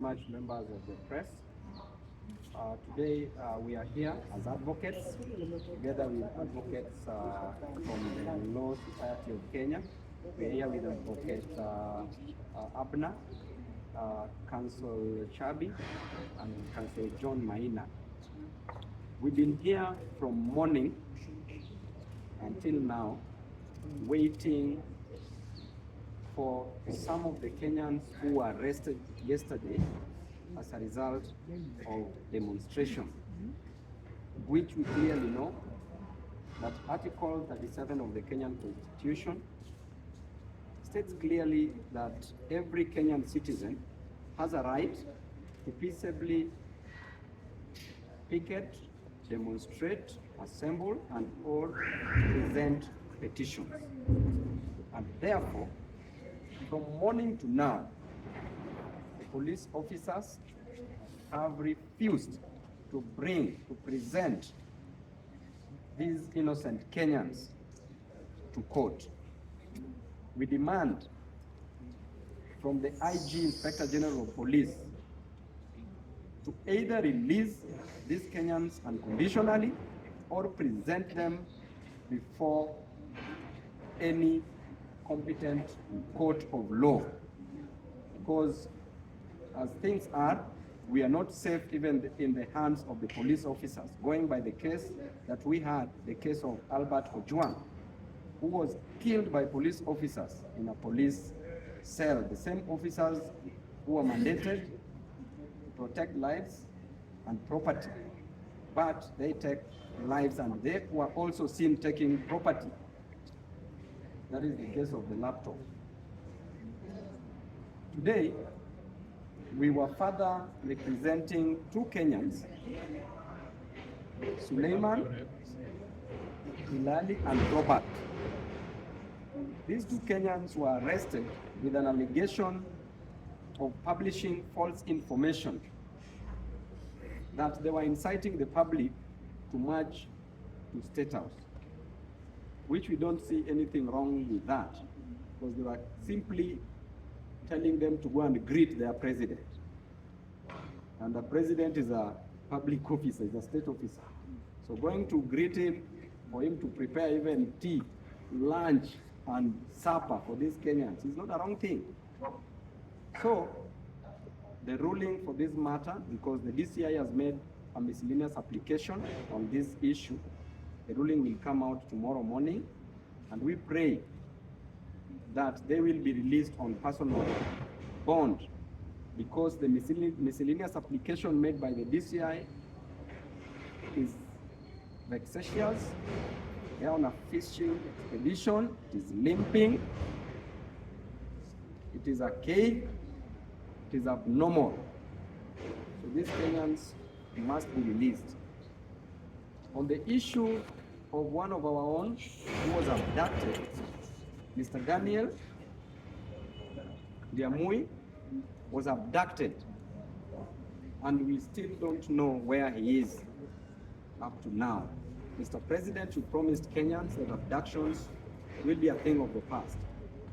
Much members of the press. Today we are here as advocates, together with advocates from the Law Society of Kenya. We are here with Advocate Abner, Council Chabi, and Council John Maina. We've been here from morning until now, waiting for some of the Kenyans who were arrested yesterday as a result of demonstration, which we clearly know that Article 37 of the Kenyan Constitution states clearly that every Kenyan citizen has a right to peaceably picket, demonstrate, assemble, and or present petitions. And therefore, from morning to now, the police officers have refused to present these innocent Kenyans to court. We demand from the IG, Inspector General of Police, to either release these Kenyans unconditionally or present them before any competent court of law, because as things are, we are not safe even in the hands of the police officers. Going by the case that we had, the case of Albert Ojwang, who was killed by police officers in a police cell, the same officers who were mandated to protect lives and property, but they take lives and they were also seen taking property. That is the case of the laptop. Today, we were further representing two Kenyans, Suleiman, Hilali, and Robert. These two Kenyans were arrested with an allegation of publishing false information, that they were inciting the public to march to State House, which we don't see anything wrong with that, because they were simply telling them to go and greet their president. And the president is a public officer, is a state officer. So going to greet him, for him to prepare even tea, lunch, and supper for these Kenyans is not a wrong thing. So the ruling for this matter, because the DCI has made a miscellaneous application on this issue, the ruling will come out tomorrow morning, and we pray that they will be released on personal bond, because the miscellaneous application made by the DCI is vexatious. They are on a fishing expedition, it is limping, it is archaic, it is abnormal. So these Kenyans must be released. On the issue of one of our own who was abducted, Mr. Daniel Diamui was abducted, and we still don't know where he is up to now. Mr. President, you promised Kenyans that abductions will be a thing of the past.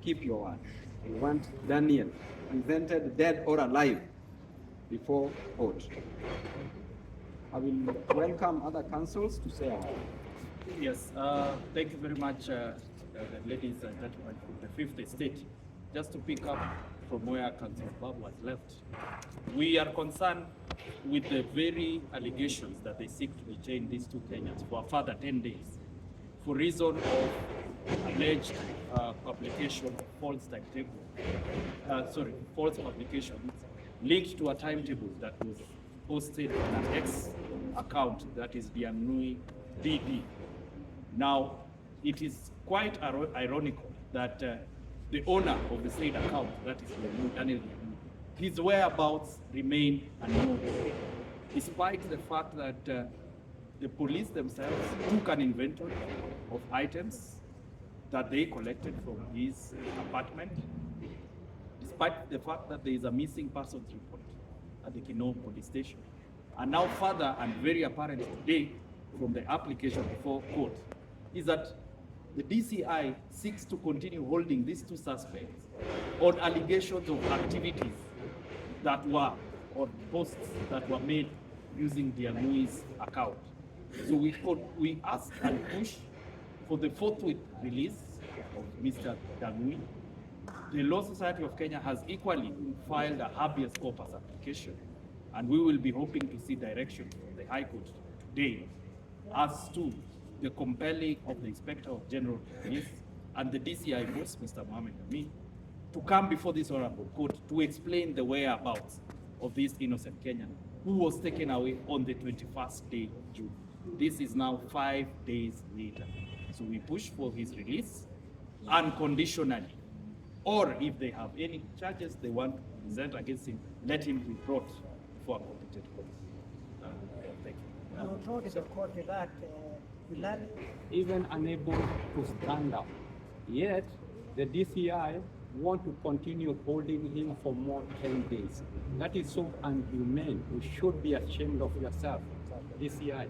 Keep your word. We want Daniel presented dead or alive before court. I will welcome other councils to say a word. Yes, thank you very much, ladies and gentlemen from the Fifth Estate. Just to pick up from where Councillor Babu has left, we are concerned with the very allegations that they seek to detain these two Kenyans for a further 10 days for reason of alleged publication of false publications linked to a timetable that was posted on an X account, that is Diamui DD. Now, it is quite ironical that the owner of the said account, that is Daniel Diamui, his whereabouts remain unknown, despite the fact that the police themselves took an inventory of items that they collected from his apartment, despite the fact that there is a missing persons report at the Kinoo police station. And now further, and very apparent today from the application before court, is that the DCI seeks to continue holding these two suspects on allegations of activities that were or posts that were made using Dianui's account. So we asked and pushed for the forthwith release of Mr. Dianui. The Law Society of Kenya has equally filed a habeas corpus application, and we will be hoping to see direction from the High Court today as to the compelling of the Inspector of General Police and the DCI boss, Mr. Mohamed Amin, to come before this honorable court to explain the whereabouts of this innocent Kenyan who was taken away on the 21st day of June. This is now 5 days later. So we push for his release unconditionally. Or if they have any charges they want to present against him, let him be brought before a competent court. Thank you. I noticed the court that Bilal even unable to stand up. Yet, the DCI want to continue holding him for more 10 days. That is so inhumane. You should be ashamed of yourself, DCI.